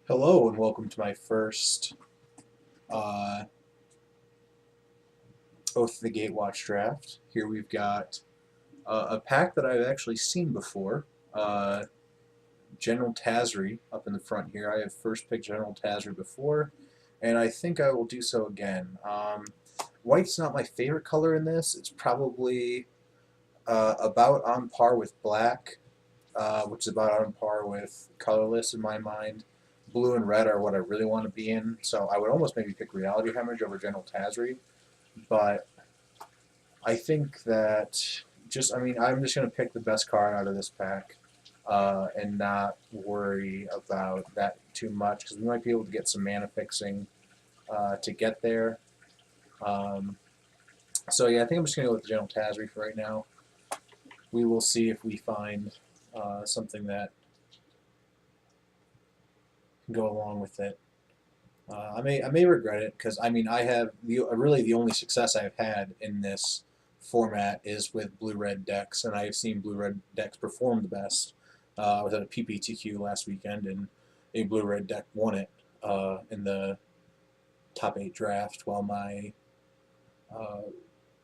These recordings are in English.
Hello and welcome to my first uh, Oath of the Gatewatch draft. Here we've got a pack that I've actually seen before. Uh, General Tazri up in the front here. I have first picked General Tazri before, and I think I will do so again. White's not my favorite color in this. It's probably about on par with black, which is about on par with colorless in my mind. Blue and red are what I really want to be in, so I would almost maybe pick Reality Hemorrhage over General Tazri, but I think that I'm just going to pick the best card out of this pack and not worry about that too much because we might be able to get some mana fixing to get there. Um, so yeah, I think I'm just going to go with the General Tazri for right now. We will see if we find something that can go along with it. I may regret it because I have really the only success I've had in this format is with blue-red decks, and I've seen blue-red decks perform the best. I was at a PPTQ last weekend, and a blue-red deck won it in the top 8 draft, while my uh,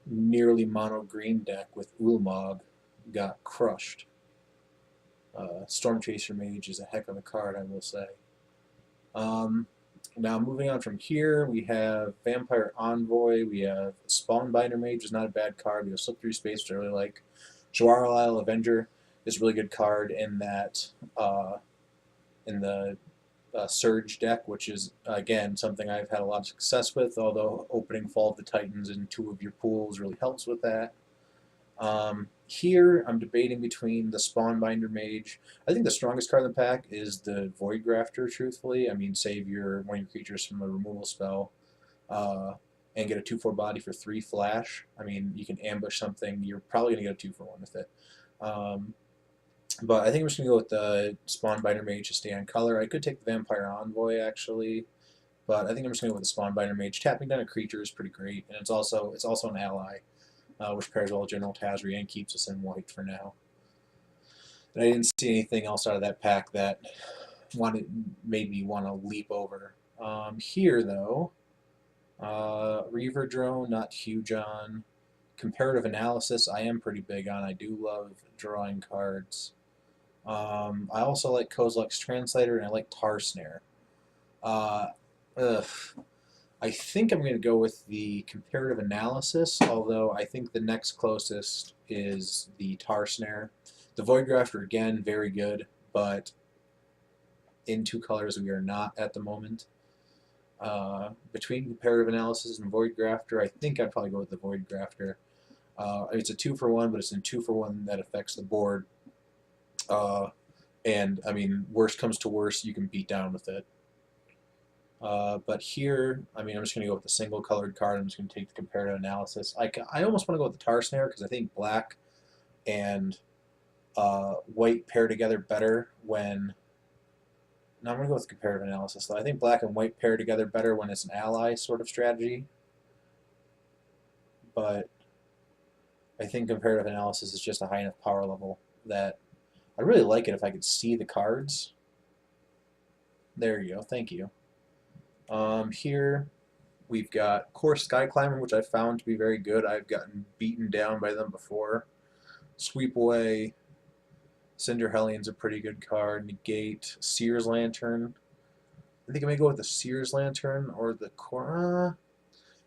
nearly mono-green deck with Ulamog got crushed. Storm Chaser Mage is a heck of a card, I will say. Um, Now, moving on from here, we have Vampire Envoy, we have Spawnbinder Mage, which is not a bad card, we have Slip Through Space, which I really like. Jawar Avenger is a really good card in that, in the Surge deck, which is, again, something I've had a lot of success with, although opening Fall of the Titans in 2 of your pools really helps with that. Here, I'm debating between the Spawnbinder Mage. I think the strongest card in the pack is the Void Grafter, truthfully. Save one of your creatures from a removal spell uh, and get a 2/4 body for 3 flash. You can ambush something. You're probably going to get a 2/1 with it. Um, but I think I'm just going to go with the Spawnbinder Mage to stay on color. I could take the Vampire Envoy, actually. But I think I'm just going to go with the Spawnbinder Mage. Tapping down a creature is pretty great, and it's also an ally which pairs well with General Tazri and keeps us in white for now. And I didn't see anything else out of that pack that made me want to leap over. Here, though, Reaver Drone, not huge on. Comparative Analysis, I am pretty big on. I do love drawing cards. I also like Kozilek's Translator, and I like Tar Snare. Uh, ugh. I think I'm going to go with the comparative analysis, although I think the next closest is the Tar Snare. The Void Grafter, again, very good, but in 2 colors we are not at the moment. Between comparative analysis and Void Grafter, I think I'd probably go with the Void Grafter. It's a 2-for-1, but it's a 2-for-1 that affects the board. Worst comes to worst, you can beat down with it. But here, I'm just going to go with the single colored card. I'm just going to take the comparative analysis. I almost want to go with the Tar Snare because I think black and white pair together better when. No, I'm going to go with comparative analysis though. I think black and white pair together better when it's an ally sort of strategy. But I think comparative analysis is just a high enough power level that I really like it if I could see the cards. There you go. Thank you. Here we've got Core Sky Climber, which I've found to be very good. I've gotten beaten down by them before. Sweep Away, Cinder Hellion's a pretty good card. Negate, Seer's Lantern. I think I may go with the Seer's Lantern or the Core.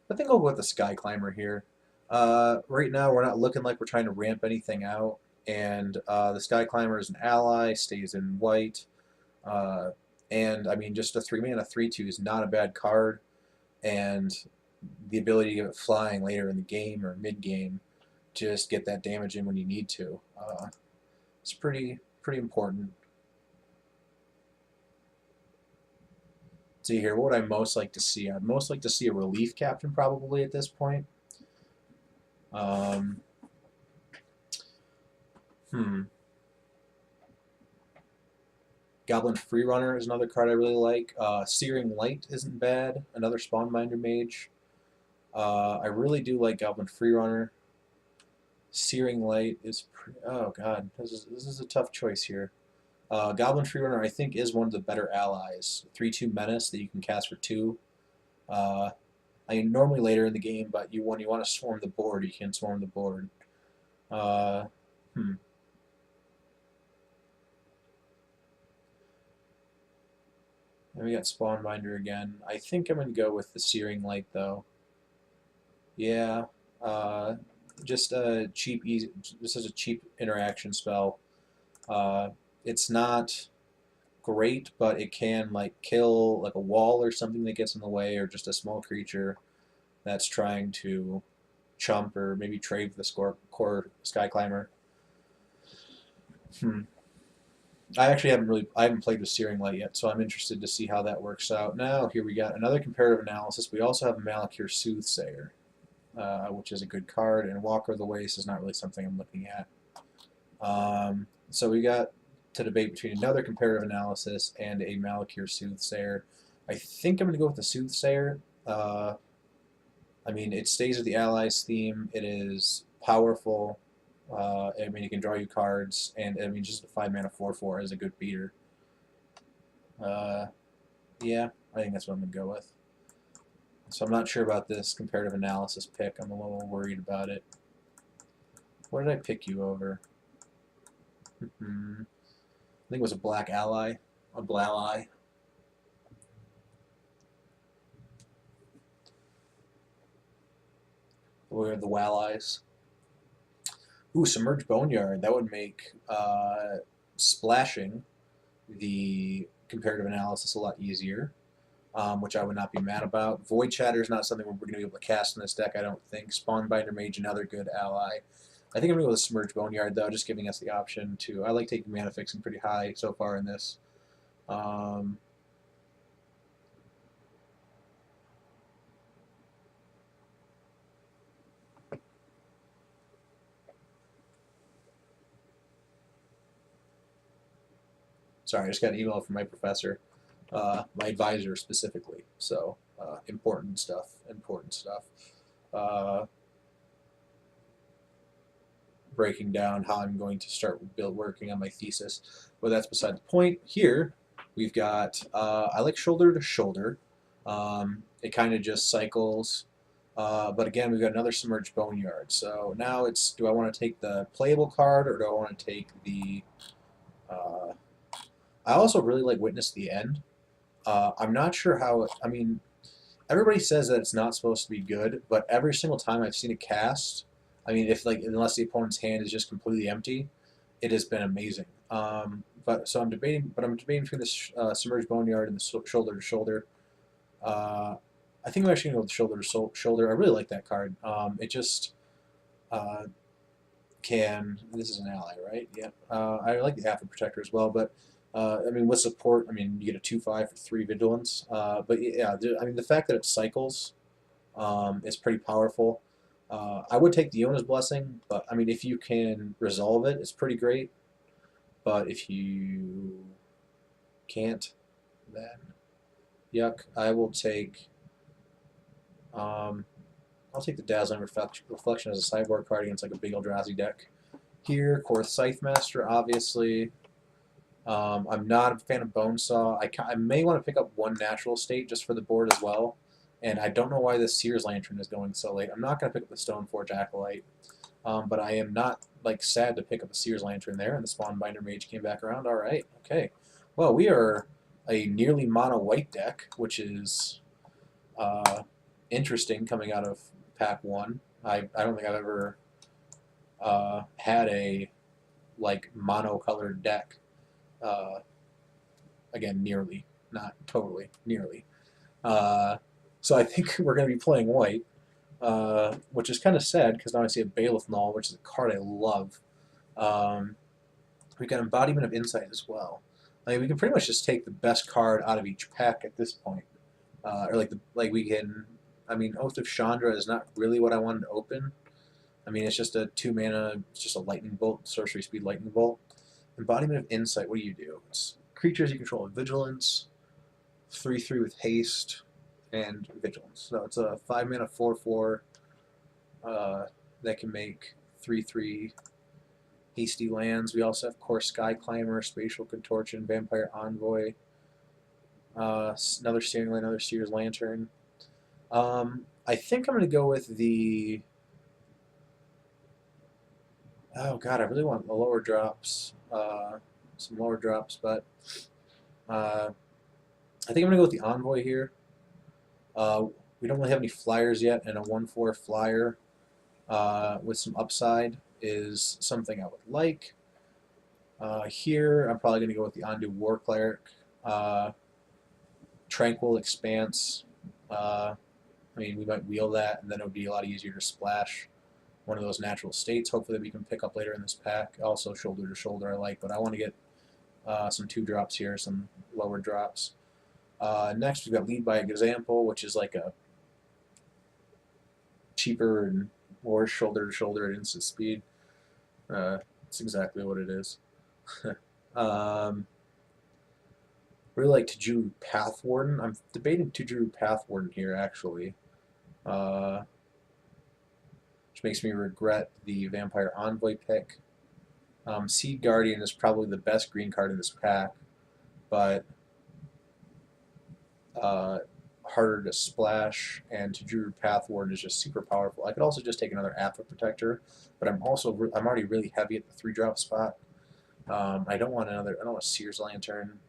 I think I'll go with the Sky Climber here. Right now, we're not looking like we're trying to ramp anything out, and the Sky Climber is an ally, stays in white. Just a 3-mana 3/2 is not a bad card, and the ability to get it flying later in the game or mid game, just get that damage in when you need to. It's pretty important. Let's see here, what would I most like to see? I'd most like to see a relief captain probably at this point. Um, hmm. Goblin Freerunner is another card I really like. Searing Light isn't bad. Another Spawnbinder Mage. I really do like Goblin Freerunner. Searing Light is oh god, this is a tough choice here. Goblin Freerunner, I think, is one of the better allies. 3/2 Menace that you can cast for 2. Uh, I mean, normally later in the game, but when you want to swarm the board, you can swarm the board. Uh, hmm. And we got Spawnbinder again. I think I'm going to go with the Searing Light, though. Yeah. Just a cheap, easy. This is a cheap interaction spell. It's not great, but it can like kill like a wall or something that gets in the way, or just a small creature that's trying to chump or maybe trade the core Sky Climber. I actually haven't played with Searing Light yet, so I'm interested to see how that works out. Now here we got another comparative analysis. We also have a Malakir Soothsayer, which is a good card, and Walker of the Waste is not really something I'm looking at. So we got to debate between another comparative analysis and a Malakir Soothsayer. I think I'm going to go with the Soothsayer. I mean, it stays with the Allies theme. It is powerful. I mean, you can draw you cards, and I mean, just a 5-mana 4/4 is a good beater. Yeah, I think that's what I'm going to go with. So I'm not sure about this comparative analysis pick. I'm a little worried about it. What did I pick you over? I think it was a black ally. A black ally. Or the Wallies. Ooh, Submerged Boneyard. That would make splashing the comparative analysis a lot easier, which I would not be mad about. Void Chatter is not something we're going to be able to cast in this deck, I don't think. Spawnbinder Mage, another good ally. I think I'm going to go with Submerged Boneyard, though, just giving us the option to... I like taking mana fixing pretty high so far in this. Sorry, I just got an email from my professor, my advisor specifically. So important stuff. Important stuff. Breaking down how I'm going to start working on my thesis, but that's beside the point. Here we've got I like Shoulder to Shoulder. It kind of just cycles. But again, we've got another Submerged Boneyard. So now it's, do I want to take the playable card or do I want to take the... I also really like Witness the End. I'm not sure how... I mean, everybody says that it's not supposed to be good, but every single time I've seen it cast, I mean, unless the opponent's hand is just completely empty, it has been amazing. But I'm debating between this Submerged Boneyard and the Shoulder to Shoulder. I think I'm actually going to go with Shoulder to Shoulder. I really like that card. It just can... This is an ally, right? Yeah. I like the Afro Protector as well, but I mean, with support, I mean, you get a 2/5 for 3 Vigilance. But yeah, I mean, the fact that it cycles is pretty powerful. I would take the Iona's Blessing, but I mean, if you can resolve it, it's pretty great. But if you can't, then yuck. I will take... I'll take the Dazzling Reflection as a sideboard card against like a big Eldrazi deck. Here, Korth Scythemaster, obviously. I'm not a fan of Bonesaw. I may want to pick up one Natural State just for the board as well. And I don't know why this Seer's Lantern is going so late. I'm not going to pick up the Stoneforge Acolyte. But I am not like sad to pick up a Seer's Lantern there, and the Spawnbinder Mage came back around. All right, okay. Well, we are a nearly mono-white deck, which is interesting coming out of Pack 1. I don't think I've ever had a like mono-colored deck. Again, nearly, not totally, nearly. So I think we're going to be playing white, which is kind of sad because now I see a Bailiff Null, which is a card I love. We've got Embodiment of Insight as well. I mean, we can pretty much just take the best card out of each pack at this point, or we can. I mean, Oath of Chandra is not really what I wanted to open. I mean, it's just a 2-mana, it's just a Lightning Bolt, Sorcery Speed Lightning Bolt. Embodiment of Insight, what do? It's creatures you control with Vigilance, 3/3 with Haste, and Vigilance. So it's a 5-mana 4/4 that can make 3/3 Hasty Lands. We also have Core Sky Climber, Spatial Contortion, Vampire Envoy, another Steering Lane, another Seer's Lantern. I think I'm going to go with the... Oh god, I really want the lower drops. Some lower drops, but I think I'm going to go with the Envoy here. We don't really have any flyers yet, and a 1/4 flyer with some upside is something I would like. Here, I'm probably going to go with the Ondu War Cleric. Tranquil Expanse. I mean, we might wheel that, and then it would be a lot easier to splash one of those natural states, hopefully, that we can pick up later in this pack. Also, Shoulder to Shoulder I like, but I want to get some 2-drops here, some lower drops. Next, we've got Lead by Example, which is like a cheaper and more Shoulder to Shoulder at instant speed. That's exactly what it is. Really like Tajuru Pathwarden. I'm debating Tajuru Pathwarden here, actually. Which makes me regret the Vampire Envoy pick. Seed Guardian is probably the best green card in this pack, but harder to splash, and Tajuru Pathwarden is just super powerful. I could also just take another Alpha Protector, but I'm already really heavy at the 3-drop spot. I don't want a Seer's Lantern.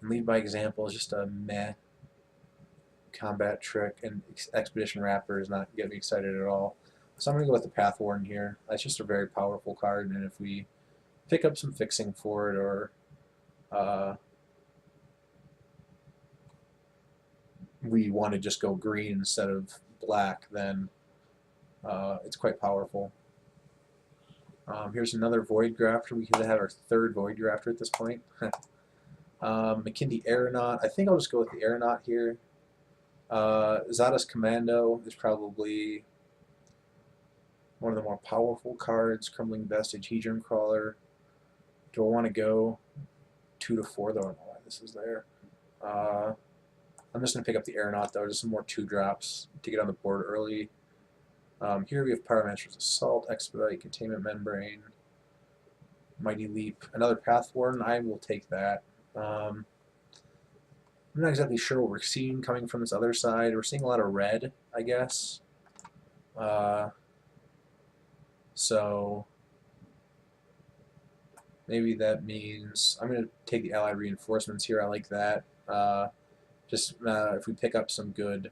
Lead by Example is just a meh combat trick, and Expedition Raptor is not getting me excited at all. So I'm going to go with the Pathwarden here. That's just a very powerful card, and if we pick up some fixing for it, or we want to just go green instead of black, then it's quite powerful. Here's another Void Grafter. We could have our 3rd Void Grafter at this point. McKindy Aeronaut. I think I'll just go with the Aeronaut here. Zada's Commando is probably one of the more powerful cards. Crumbling Vestige, Hedron Crawler. Do I want to go 2 to 4 though? I don't know why this is there. I'm just going to pick up the Aeronaut though, just some more 2-drops to get on the board early. Here we have Pyromancer's Assault, Expedite, Containment Membrane, Mighty Leap, another Pathwarden. I will take that. I'm not exactly sure what we're seeing coming from this other side. We're seeing a lot of red, I guess. So maybe that means I'm going to take the Allied Reinforcements here. I like that. If we pick up some good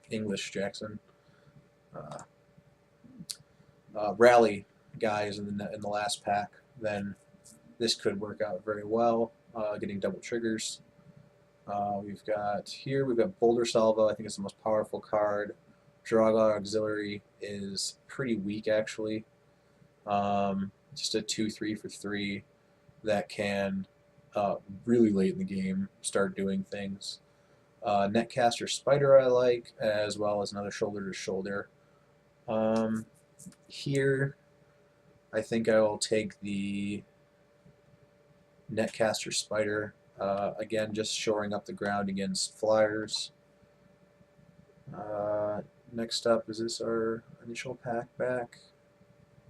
English Jackson rally guys in the last pack, then this could work out very well. Getting double triggers. We've got Boulder Salvo. I think it's the most powerful card. Draga Auxiliary is pretty weak, actually. Just a 2/3 for 3 that can really late in the game start doing things. Netcaster Spider I like, as well as another Shoulder to Shoulder. Here, I think I will take the Netcaster Spider. Again, just shoring up the ground against flyers. Next up, is this our initial pack back?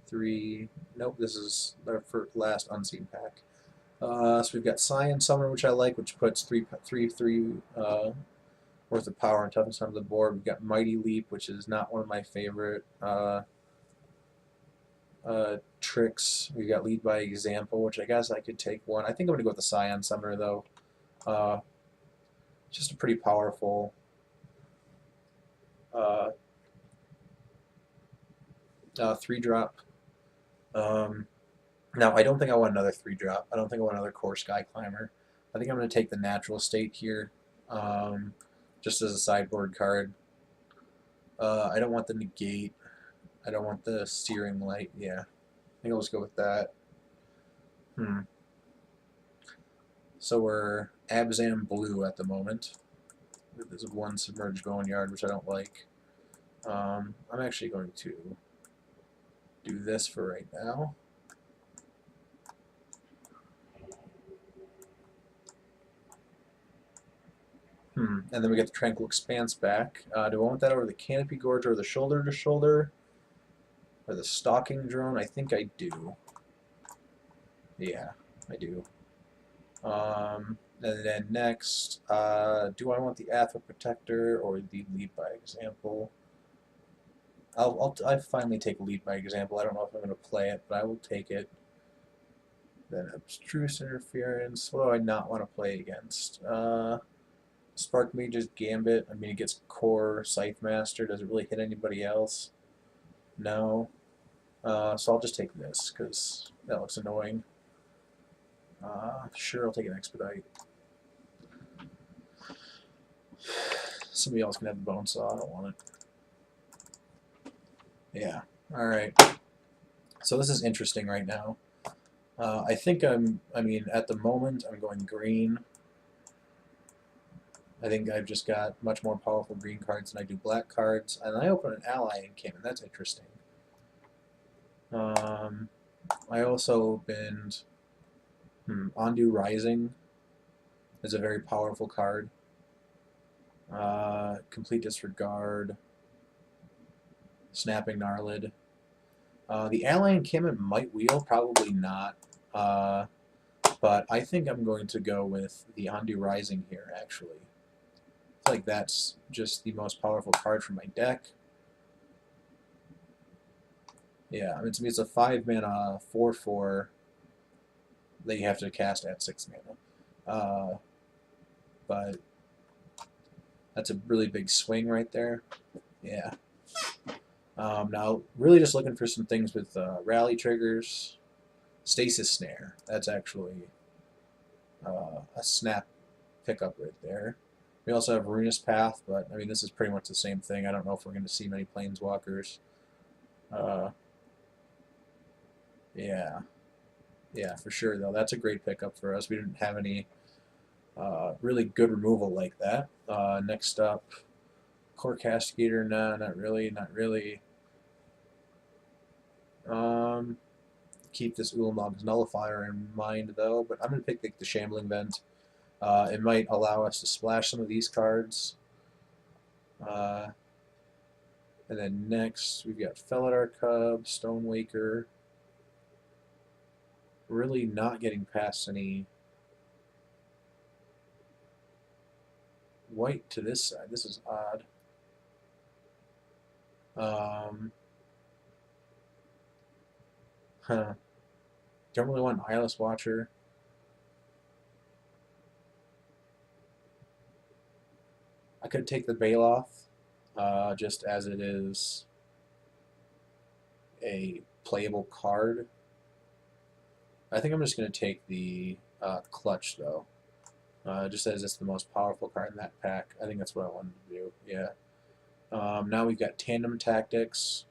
3. Nope, this is our last unseen pack. So we've got Scion Summoner, which I like, which puts 3 worth of power and toughness onto the board. We've got Mighty Leap, which is not one of my favorite tricks. We've got Lead by Example, which I guess I could take one. I think I'm going to go with the Scion Summoner, though. Just a pretty powerful 3-drop. Now, I don't think I want another 3-drop. I don't think I want another Core Sky Climber. I think I'm going to take the Natural State here, just as a sideboard card. I don't want the Negate. I don't want the Searing Light. Yeah, I think I'll just go with that. So we're Abzan Blue at the moment. There's one Submerged Boneyard, which I don't like. I'm actually going to do this for right now. And then we get the Tranquil Expanse back. Do I want that over the Canopy Gorge or the Shoulder to Shoulder? Or the Stalking Drone? I think I do. Yeah, I do. And then next, do I want the Alpha Protector or the Lead by Example? I finally take Lead by Example. I don't know if I'm going to play it, but I will take it. Then Abstruse Interference. What do I not want to play against? Spark Mage's Gambit. I mean, it gets Core Scythe Master. Does it really hit anybody else? No. So I'll just take this, because that looks annoying. Sure, I'll take an Expedite. Somebody else can have the Bone Saw. I don't want it. Yeah. Alright. So this is interesting right now. I think at the moment, I'm going green. I think I've just got much more powerful green cards than I do black cards. And I open an ally in Cannon. That's interesting. I also opened Ondu Rising is a very powerful card. Complete Disregard. Snapping Gnarlid. The ally encampment might wheel, probably not. But I think I'm going to go with the Ondu Rising here, actually. I feel like that's just the most powerful card from my deck. Yeah, I mean, to me it's a 5-mana 4/4 that you have to cast at 6 mana. But that's a really big swing right there. Yeah. Now, really just looking for some things with rally triggers. Stasis Snare. That's actually a snap pickup right there. We also have Ruinous Path, but I mean, this is pretty much the same thing. I don't know if we're going to see many Planeswalkers. Yeah, for sure, though. That's a great pickup for us. We didn't have any really good removal like that. Next up, Core Cascadator. Nah, not really. Keep this Ulamog's Nullifier in mind, though, but I'm going to pick the Shambling Vent. It might allow us to splash some of these cards. And then next, we've got Felidar Cub, Stonewaker. Really not getting past any white to this side. This is odd. Don't really want an Eyeless Watcher. I could take the Baloth, just as it is a playable card. I think I'm just going to take the Clutch, though. Just as it's the most powerful card in that pack. I think that's what I wanted to do, yeah. Now we've got Tandem Tactics.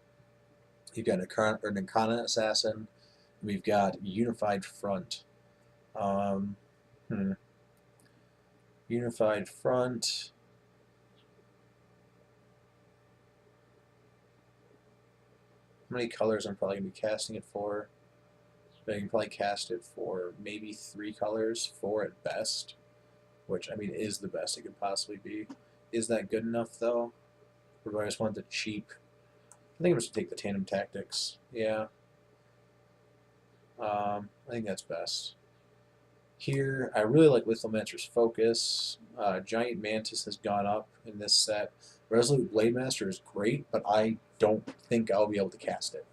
You've got an Incarnate Assassin. We've got Unified Front. Unified Front. How many colors I'm probably going to be casting it for? But I can probably cast it for maybe 3 colors, 4 at best. Which, I mean, is the best it could possibly be. Is that good enough, though? Or do I just want the cheap? I think I'm just going to take the Tandem Tactics. Yeah. I think that's best. Here, I really like Lithomancer's Focus. Giant Mantis has gone up in this set. Resolute Blade Master is great, but I don't think I'll be able to cast it.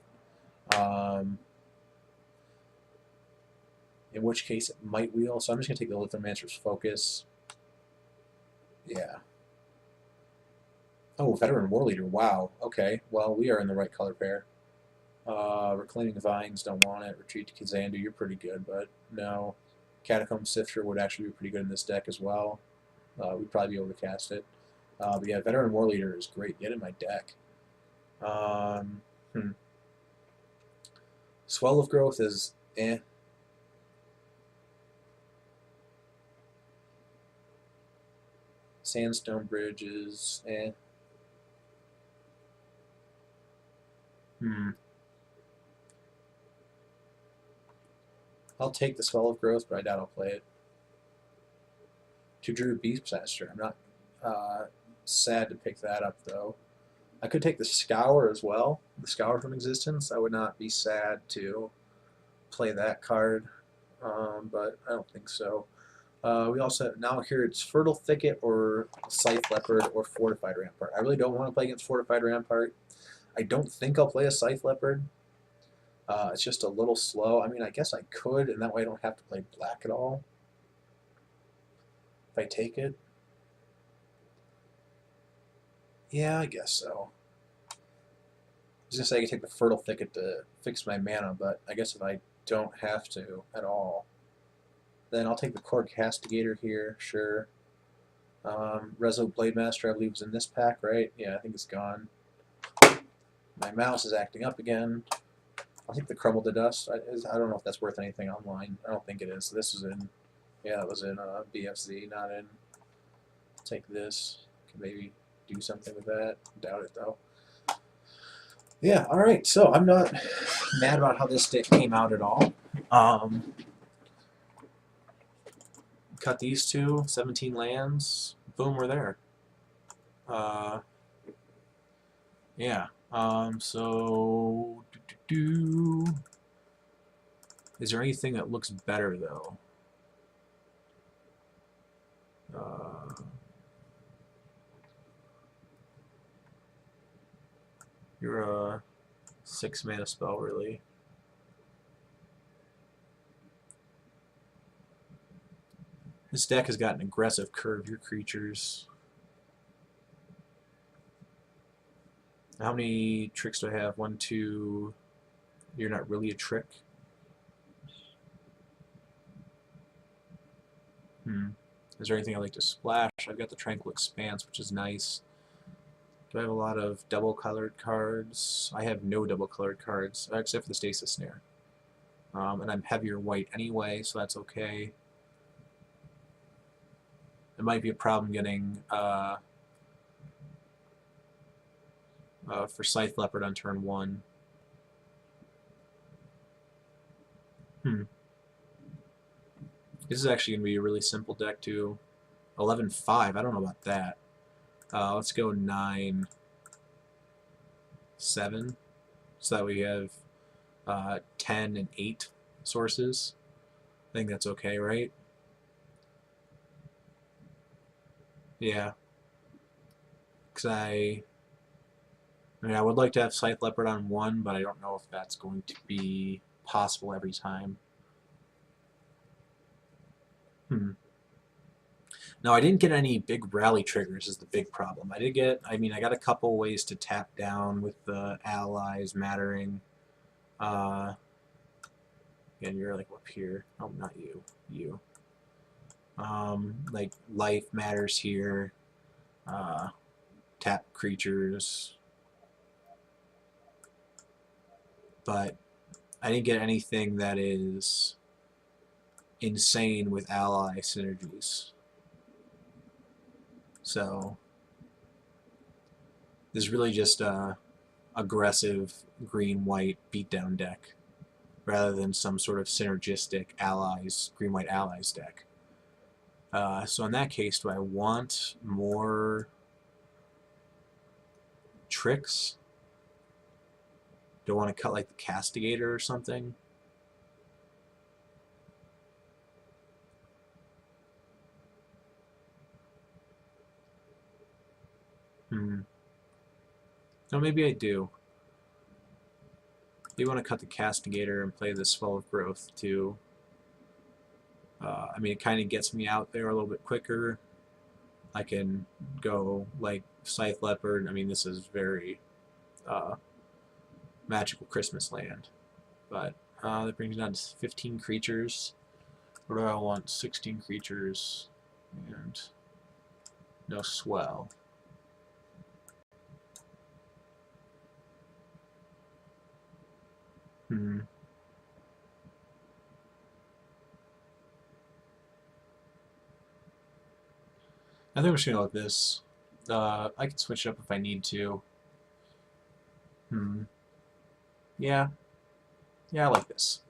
In which case, it might wheel. So I'm just going to take the Lithomancer's Focus. Yeah. Oh, Veteran War Leader. Wow. Okay. Well, we are in the right color pair. Reclaiming Vines, don't want it. Retreat to Kazandu, you're pretty good, but no. Catacomb Sifter would actually be pretty good in this deck as well. We'd probably be able to cast it. But yeah, Veteran War Leader is great. Get in my deck. Swell of Growth is eh. Sandstone Bridge is eh. I'll take the Swell of Growth, but I doubt I'll play it. To Drew Beastmaster. I'm not Sad to pick that up though. I could take the Scour as well. The Scour from Existence. I would not be sad to play that card, but I don't think so. We also have, now here it's Fertile Thicket or Scythe Leopard or Fortified Rampart. I really don't want to play against Fortified Rampart. I don't think I'll play a Scythe Leopard. It's just a little slow. I mean, I guess I could, and that way I don't have to play black at all. If I take it. Yeah, I guess so. I was going to say I could take the Fertile Thicket to fix my mana, but I guess if I don't have to at all, then I'll take the Core Castigator here, sure. Resolute Blade Master, I believe, was in this pack, right? Yeah, I think it's gone. My mouse is acting up again. I'll take the Crumble to Dust. I don't know if that's worth anything online. I don't think it is. This was in, yeah, it was in BFZ, not in. Take this. Can maybe do something with that. Doubt it though. Yeah, alright, so I'm not mad about how this deck came out at all. Cut these two, 17 lands, boom, we're there. Yeah, so is there anything that looks better though? You're a 6-mana spell, really. This deck has got an aggressive curve your creatures. How many tricks do I have? 1, 2. You're not really a trick. Is there anything I like to splash? I've got the Tranquil Expanse, which is nice. Do I have a lot of double-colored cards? I have no double-colored cards, except for the Stasis Snare. And I'm heavier white anyway, so that's okay. It might be a problem getting for Scythe Leopard on turn 1. This is actually going to be a really simple deck too. 11-5, I don't know about that. Let's go 9-7, so that we have 10 and 8 sources. I think that's okay, right? Yeah. Because I mean, I would like to have Scythe Leopard on 1, but I don't know if that's going to be possible every time. Now, I didn't get any big rally triggers is the big problem. I got a couple ways to tap down with the allies mattering. Again, you're like up here. Oh, not you. You. Like life matters here. Tap creatures. But I didn't get anything that is insane with ally synergies. So this is really just a aggressive green-white beatdown deck rather than some sort of synergistic allies, green-white allies deck. So in that case, do I want more tricks? Do I want to cut like the Castigator or something? No, maybe I do. You want to cut the Castigator and play the Swell of Growth too. I mean, it kind of gets me out there a little bit quicker. I can go like Scythe Leopard. I mean, this is very magical Christmas land. But that brings me down to 15 creatures. What do I want? 16 creatures and no swell. I think we're just going to go with this. I can switch it up if I need to. Yeah. Yeah, I like this.